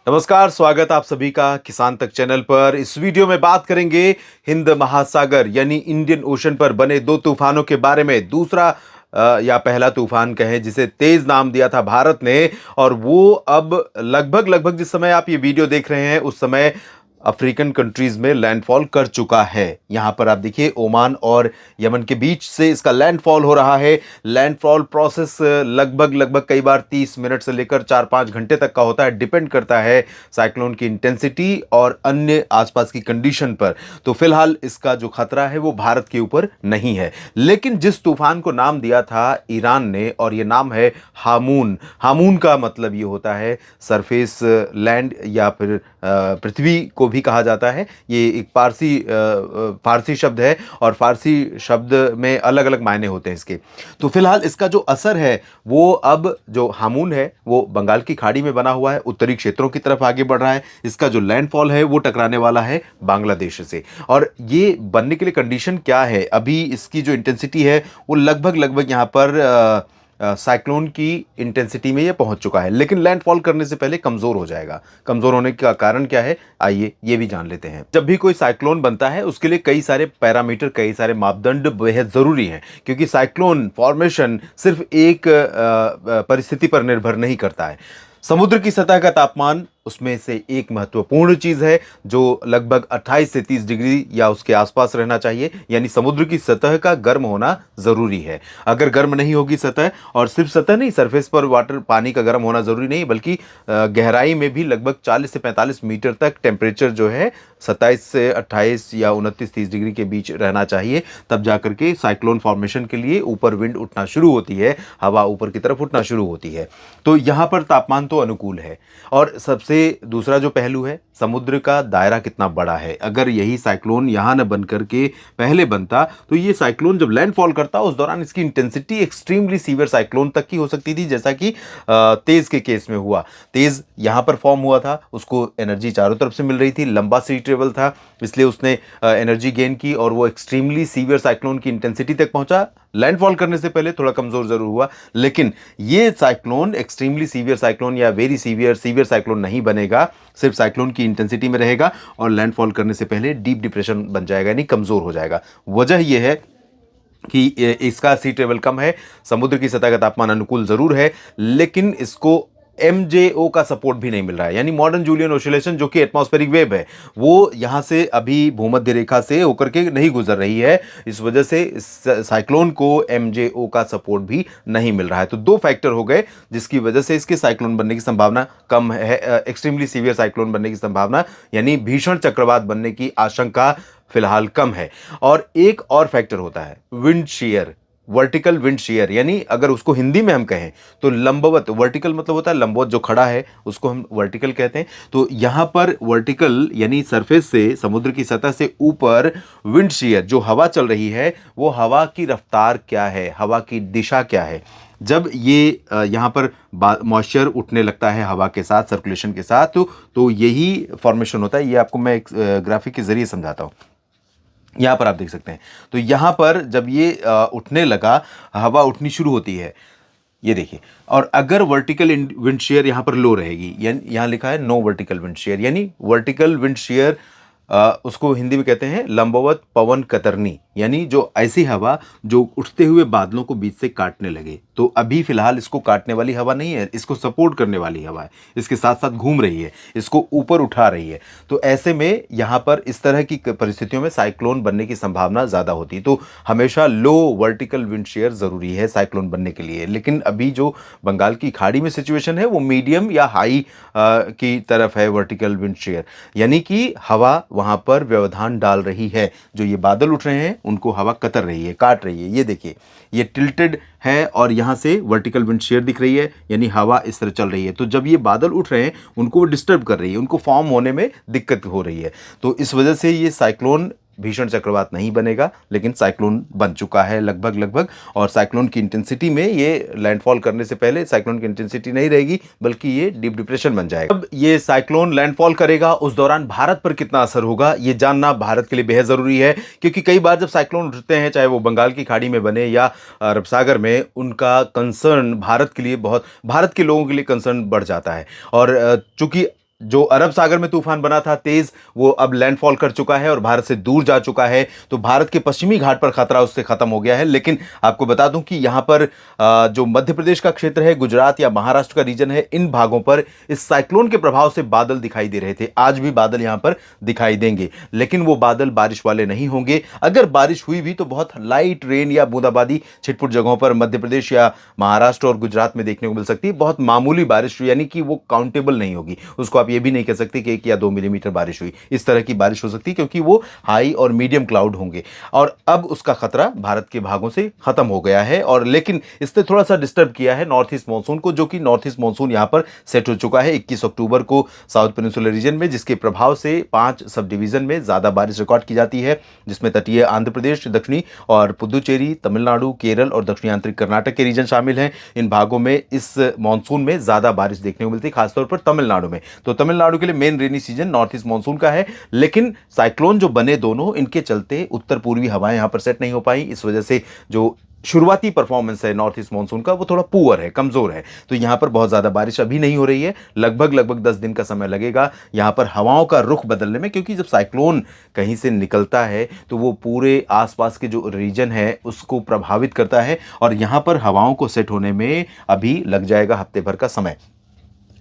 नमस्कार, स्वागत आप सभी का किसान तक चैनल पर। इस वीडियो में बात करेंगे हिंद महासागर यानी इंडियन ओशन पर बने दो तूफानों के बारे में। दूसरा या पहला तूफान कहें जिसे तेज नाम दिया था भारत ने, और वो अब लगभग लगभग जिस समय आप ये वीडियो देख रहे हैं उस समय अफ्रीकन कंट्रीज में लैंडफॉल कर चुका है। यहां पर आप देखिए ओमान और यमन के बीच से इसका लैंडफॉल हो रहा है। लैंडफॉल प्रोसेस लगभग लगभग कई बार 30 मिनट से लेकर 4-5 घंटे तक का होता है। डिपेंड करता है साइक्लोन की इंटेंसिटी और अन्य आसपास की कंडीशन पर। तो फिलहाल इसका जो खतरा है वो भारत के ऊपर नहीं है, लेकिन जिस तूफान को नाम दिया था ईरान ने, और ये नाम है हामून। हामून का मतलब ये होता है सरफेस लैंड या फिर पृथ्वी को भी कहा जाता है। ये एक फारसी शब्द है और फारसी शब्द में अलग अलग मायने होते हैं इसके। तो फिलहाल इसका जो असर है वो अब जो हामून है वो बंगाल की खाड़ी में बना हुआ है, उत्तरी क्षेत्रों की तरफ आगे बढ़ रहा है। इसका जो लैंडफॉल है वो टकराने वाला है बांग्लादेश से। और ये बनने के लिए कंडीशन क्या है, अभी इसकी जो इंटेंसिटी है वो लगभग लगभग यहाँ पर साइक्लोन की इंटेंसिटी में ये पहुंच चुका है, लेकिन लैंडफॉल करने से पहले कमजोर हो जाएगा। कमजोर होने का कारण क्या है, आइए ये भी जान लेते हैं। जब भी कोई साइक्लोन बनता है उसके लिए कई सारे पैरामीटर, कई सारे मापदंड बेहद जरूरी हैं, क्योंकि साइक्लोन फॉर्मेशन सिर्फ एक परिस्थिति पर निर्भर नहीं करता है। समुद्र की सतह का तापमान उसमें से एक महत्वपूर्ण चीज है, जो लगभग 28 से 30 डिग्री या उसके आसपास रहना चाहिए। यानी समुद्र की सतह का गर्म होना जरूरी है। अगर गर्म नहीं होगी सतह, और सिर्फ सतह नहीं, सरफेस पर वाटर पानी का गर्म होना जरूरी नहीं, बल्कि गहराई में भी लगभग 40 से 45 मीटर तक टेम्परेचर जो है 27 से 28 या 29-30 डिग्री के बीच रहना चाहिए। तब जाकर के साइक्लोन फॉर्मेशन के लिए ऊपर विंड उठना शुरू होती है, हवा ऊपर की तरफ उठना शुरू होती है। तो यहां पर तापमान तो अनुकूल है। और सबसे दूसरा जो पहलू है, समुद्र का दायरा कितना बड़ा है। अगर यही साइक्लोन यहां न बन करके पहले बनता तो ये साइक्लोन जब लैंडफॉल करता उस दौरान इसकी इंटेंसिटी एक्सट्रीमली सीवियर साइक्लोन तक की हो सकती थी, जैसा कि तेज के केस में हुआ। तेज यहां पर फॉर्म हुआ था, उसको एनर्जी चारों तरफ से मिल रही थी, लंबा सी ट्रेवल था, इसलिए उसने एनर्जी गेन की और वो एक्सट्रीमली सीवियर साइक्लोन की इंटेंसिटी तक पहुंचा। लैंडफॉल करने से पहले थोड़ा कमजोर जरूर हुआ, लेकिन ये साइक्लोन एक्सट्रीमली सीवियर साइक्लोन या वेरी सीवियर सीवियर साइक्लोन नहीं बनेगा, सिर्फ साइक्लोन की इंटेंसिटी में रहेगा और लैंडफॉल करने से पहले डीप डिप्रेशन बन जाएगा, यानी कमजोर हो जाएगा। वजह यह है कि इसका सी ट्रेवल कम है, समुद्र की सतह का तापमान अनुकूल जरूर है, लेकिन इसको एमजेओ का सपोर्ट भी नहीं मिल रहा है। यानी मॉडर्न जूलियन ऑसिलेशन जो कि एटमॉस्फेरिक वेव है, वो यहां से अभी भूमध्य रेखा से होकर के नहीं गुजर रही है। इस वजह से साइक्लोन को एमजेओ का सपोर्ट भी नहीं मिल रहा है। तो दो फैक्टर हो गए जिसकी वजह से इसके साइक्लोन बनने की संभावना कम है, एक्सट्रीमली सीवियर साइक्लोन बनने की संभावना यानी भीषण चक्रवात बनने की आशंका फिलहाल कम है। और एक और फैक्टर होता है wind shear, vertical wind shear, यानी अगर उसको हिंदी में हम कहें तो लंबवत। वर्टिकल मतलब होता है लंबवत, जो खड़ा है उसको हम वर्टिकल कहते हैं। तो यहां पर वर्टिकल यानी सरफेस से, समुद्र की सतह से ऊपर विंड शीयर, जो हवा चल रही है, वो हवा की रफ्तार क्या है, हवा की दिशा क्या है। जब ये यहाँ पर मॉइस्चर उठने लगता है हवा के साथ, सर्कुलेशन के साथ, तो यही फॉर्मेशन होता है। ये आपको मैं एक ग्राफिक के जरिए समझाता हूँ। यहाँ पर आप देख सकते हैं, तो यहाँ पर जब ये उठने लगा, हवा उठनी शुरू होती है, ये देखिए। और अगर वर्टिकल विंड शेयर यहाँ पर लो रहेगी, यानी यहाँ लिखा है नो वर्टिकल विंड शेयर, यानी वर्टिकल विंड शेयर उसको हिंदी में कहते हैं लंबवत पवन कतरनी, यानी जो ऐसी हवा जो उठते हुए बादलों को बीच से काटने लगे। तो अभी फिलहाल इसको काटने वाली हवा नहीं है, इसको सपोर्ट करने वाली हवा है, इसके साथ साथ घूम रही है, इसको ऊपर उठा रही है। तो ऐसे में यहाँ पर इस तरह की परिस्थितियों में साइक्लोन बनने की संभावना ज़्यादा होती है। तो हमेशा लो वर्टिकल विंड शेयर ज़रूरी है साइक्लोन बनने के लिए। लेकिन अभी जो बंगाल की खाड़ी में सिचुएशन है वो मीडियम या हाई की तरफ है वर्टिकल विंड शेयर, यानी कि हवा वहां पर व्यवधान डाल रही है। जो ये बादल उठ रहे हैं उनको हवा कतर रही है, काट रही है। ये देखिए, ये टिल्टेड है और यहां से वर्टिकल विंड शेयर दिख रही है, यानी हवा इस तरह चल रही है। तो जब ये बादल उठ रहे हैं उनको वो डिस्टर्ब कर रही है, उनको फॉर्म होने में दिक्कत हो रही है। तो इस वजह से ये साइक्लोन भीषण चक्रवात नहीं बनेगा, लेकिन साइक्लोन बन चुका है लगभग लगभग। और साइक्लोन की इंटेंसिटी में ये लैंडफॉल करने से पहले साइक्लोन की इंटेंसिटी नहीं रहेगी, बल्कि ये डीप डिप्रेशन बन जाएगा। अब ये साइक्लोन लैंडफॉल करेगा, उस दौरान भारत पर कितना असर होगा ये जानना भारत के लिए बेहद जरूरी है। क्योंकि कई बार जब साइक्लोन उठते हैं, चाहे वो बंगाल की खाड़ी में बने या अरब सागर में, उनका कंसर्न भारत के लिए, बहुत भारत के लोगों के लिए कंसर्न बढ़ जाता है। और चूंकि जो अरब सागर में तूफान बना था तेज, वो अब लैंडफॉल कर चुका है और भारत से दूर जा चुका है। तो भारत के पश्चिमी घाट पर खतरा उससे खत्म हो गया है। लेकिन आपको बता दूं कि यहां पर जो मध्य प्रदेश का क्षेत्र है, गुजरात या महाराष्ट्र का रीजन है, इन भागों पर इस साइक्लोन के प्रभाव से बादल दिखाई दे रहे थे। आज भी बादल यहां पर दिखाई देंगे, लेकिन वो बादल बारिश वाले नहीं होंगे। अगर बारिश हुई भी तो बहुत लाइट रेन या बूंदाबांदी छिटपुट जगहों पर मध्य प्रदेश या महाराष्ट्र और गुजरात में देखने को मिल सकती है। बहुत मामूली बारिश, यानी कि वो काउंटेबल नहीं होगी। उसको आप ये भी नहीं कह सकते कि 1 या 2 मिलीमीटर बारिश हुई। इस तरह की बारिश हो सकती है क्योंकि वो हाई और मीडियम क्लाउड होंगे। और अब उसका खतरा भारत के भागों से खत्म हो गया है। और लेकिन इसने थोड़ा सा डिस्टर्ब किया है नॉर्थ ईस्ट मानसून को, जो कि नॉर्थ ईस्ट मानसून यहां पर सेट हो चुका है 21 अक्टूबर को साउथ पेनिनसुलर रीजन में, जिसके प्रभाव से 5 सब डिवीजन में ज्यादा बारिश रिकॉर्ड की जाती है, जिसमें तटीय आंध्र प्रदेश, दक्षिणी और पुदुचेरी, तमिलनाडु, केरल और दक्षिणी आंतरिक कर्नाटक के रीजन शामिल हैं। इन भागों में इस मानसून में ज्यादा बारिश देखने को मिलती है, खासतौर पर तमिलनाडु में। तो तमिलनाडु के लिए main rainy season north east monsoon का है। लेकिन साइक्लोन जो बने दोनों, इनके चलते उत्तर पूर्वी हवाएं यहां पर सेट नहीं हो पाई। इस वजह से जो शुरुआती परफॉर्मेंस है नॉर्थ ईस्ट मानसून का, वो थोड़ा पुअर है, कमजोर है। तो यहां पर बहुत ज्यादा बारिश अभी नहीं हो रही है। लगभग 10 दिन का समय लगेगा यहां पर हवाओं का रुख बदलने में, क्योंकि जब साइक्लोन कहीं से निकलता है तो वो पूरे आसपास के जो रीजन है उसको प्रभावित करता है, और यहां पर हवाओं को सेट होने में अभी लग जाएगा हफ्ते भर का समय।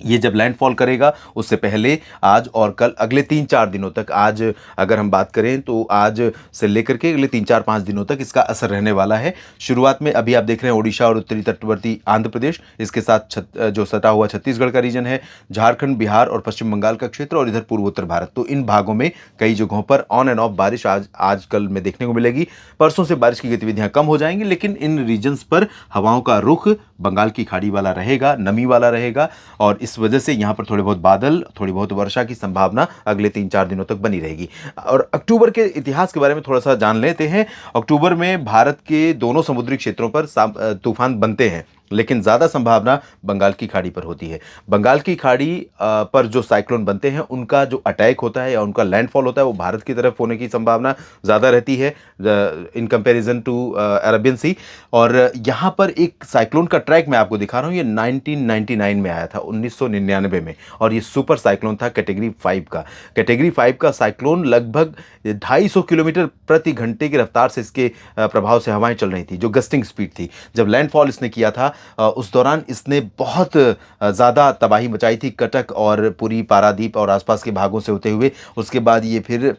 ये जब लैंडफॉल करेगा उससे पहले आज और कल, अगले 3-4 दिनों तक, आज अगर हम बात करें तो आज से लेकर के अगले 3-4-5 दिनों तक इसका असर रहने वाला है। शुरुआत में अभी आप देख रहे हैं ओडिशा और उत्तरी तटवर्ती आंध्र प्रदेश, इसके साथ जो सटा हुआ छत्तीसगढ़ का रीजन है, झारखंड, बिहार और पश्चिम बंगाल का क्षेत्र, और इधर पूर्वोत्तर भारत। तो इन भागों में कई जगहों पर ऑन एंड ऑफ बारिश आज कल में देखने को मिलेगी। परसों से बारिश की गतिविधियां कम हो जाएंगी, लेकिन इन रीजन्स पर हवाओं का रुख बंगाल की खाड़ी वाला रहेगा, नमी वाला रहेगा, और इस वजह से यहां पर थोड़े बहुत बादल, थोड़ी बहुत वर्षा की संभावना अगले 3-4 दिनों तक बनी रहेगी। और अक्टूबर के इतिहास के बारे में थोड़ा सा जान लेते हैं। अक्टूबर में भारत के दोनों समुद्री क्षेत्रों पर तूफान बनते हैं, लेकिन ज्यादा संभावना बंगाल की खाड़ी पर होती है। बंगाल की खाड़ी पर जो साइक्लोन बनते हैं उनका जो अटैक होता है या उनका लैंडफॉल होता है वो भारत की तरफ होने की संभावना ज्यादा रहती है इन कंपैरिजन टू अरबियन सी। और यहाँ पर एक साइक्लोन का ट्रैक मैं आपको दिखा रहा हूँ, ये 1999 में आया था, 1999 में, और ये सुपर साइक्लोन था कैटेगरी 5 का। कैटेगरी 5 का साइक्लोन लगभग 250 किलोमीटर प्रति घंटे की रफ्तार से इसके प्रभाव से हवाएं चल रही थी, जो गस्टिंग स्पीड थी। जब लैंडफॉल इसने किया था उस दौरान इसने बहुत ज़्यादा तबाही मचाई थी कटक और पूरी पारादीप और आसपास के भागों से होते हुए। उसके बाद ये फिर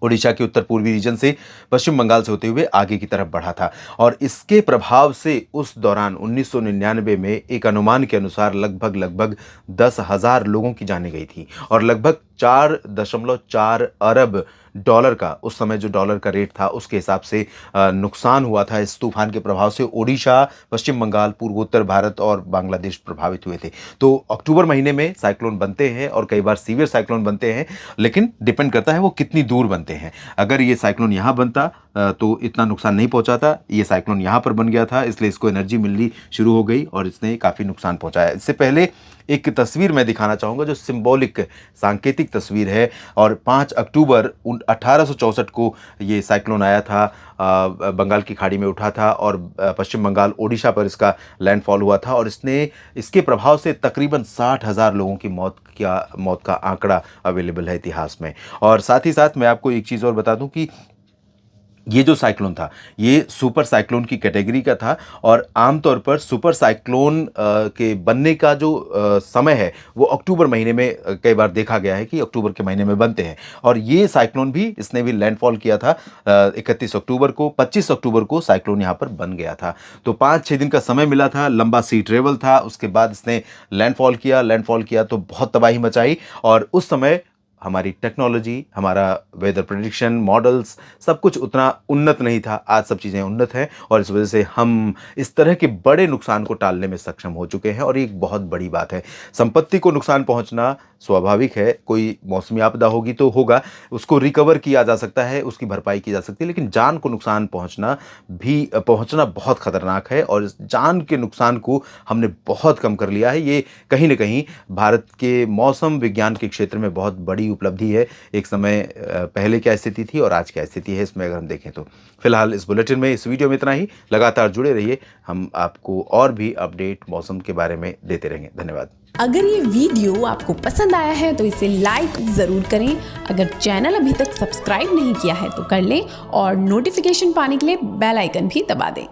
ओडिशा के उत्तर पूर्वी रीजन से पश्चिम बंगाल से होते हुए आगे की तरफ बढ़ा था। और इसके प्रभाव से उस दौरान 1999 में एक अनुमान के अनुसार लगभग 10,000 लोगों की जानें गई थी, और लगभग 4.4 अरब डॉलर का, उस समय जो डॉलर का रेट था उसके हिसाब से नुकसान हुआ था इस तूफान के प्रभाव से। ओडिशा, पश्चिम बंगाल, पूर्वोत्तर भारत और बांग्लादेश प्रभावित हुए थे। तो अक्टूबर महीने में साइक्लोन बनते हैं और कई बार सीवियर साइक्लोन बनते हैं, लेकिन डिपेंड करता है वो कितनी दूर बनते हैं। अगर ये साइक्लोन यहाँ बनता तो इतना नुकसान नहीं पहुंचाता। ये साइक्लोन यहाँ पर बन गया था, इसलिए इसको एनर्जी मिलनी शुरू हो गई और इसने काफ़ी नुकसान पहुंचाया। इससे पहले एक तस्वीर मैं दिखाना चाहूँगा जो सिंबॉलिक, सांकेतिक तस्वीर है। और 5 अक्टूबर 1864 को ये साइक्लोन आया था, बंगाल की खाड़ी में उठा था और पश्चिम बंगाल, ओडिशा पर इसका लैंडफॉल हुआ था। और इसके प्रभाव से तकरीबन 60,000 लोगों की मौत का आंकड़ा अवेलेबल है इतिहास में। और साथ ही साथ मैं आपको एक चीज़ और बता दूं कि ये जो साइक्लोन था ये सुपर साइक्लोन की कैटेगरी का था, और आमतौर पर सुपर साइक्लोन के बनने का जो समय है वो अक्टूबर महीने में कई बार देखा गया है कि अक्टूबर के महीने में बनते हैं। और ये साइक्लोन भी, इसने भी लैंडफॉल किया था 31 अक्टूबर को। 25 अक्टूबर को साइक्लोन यहाँ पर बन गया था। तो 5-6 दिन का समय मिला था, लंबा सी ट्रेवल था। उसके बाद इसने लैंडफॉल किया तो बहुत तबाही मचाई। और उस समय हमारी टेक्नोलॉजी, हमारा वेदर प्रेडिक्शन मॉडल्स, सब कुछ उतना उन्नत नहीं था। आज सब चीज़ें उन्नत हैं और इस वजह से हम इस तरह के बड़े नुकसान को टालने में सक्षम हो चुके हैं, और ये एक बहुत बड़ी बात है। संपत्ति को नुकसान पहुंचना स्वाभाविक है, कोई मौसमी आपदा होगी तो होगा, उसको रिकवर किया जा सकता है, उसकी भरपाई की जा सकती है, लेकिन जान को नुकसान पहुंचना बहुत खतरनाक है। और इस जान के नुकसान को हमने बहुत कम कर लिया है। ये कहीं ना कहीं भारत के मौसम विज्ञान के क्षेत्र में बहुत बड़ी उपलब्धि है। एक समय पहले क्या स्थिति थी और आज क्या स्थिति है, इसमें अगर हम देखें तो। फिलहाल इस बुलेटिन में, इस वीडियो में इतना ही। लगातार जुड़े रहिए, हम आपको और भी अपडेट मौसम के बारे में देते रहेंगे। धन्यवाद। अगर ये वीडियो आपको पसंद आया है तो इसे लाइक ज़रूर करें। अगर चैनल अभी तक सब्सक्राइब नहीं किया है तो कर लें और नोटिफिकेशन पाने के लिए बेल आइकन भी दबा दें।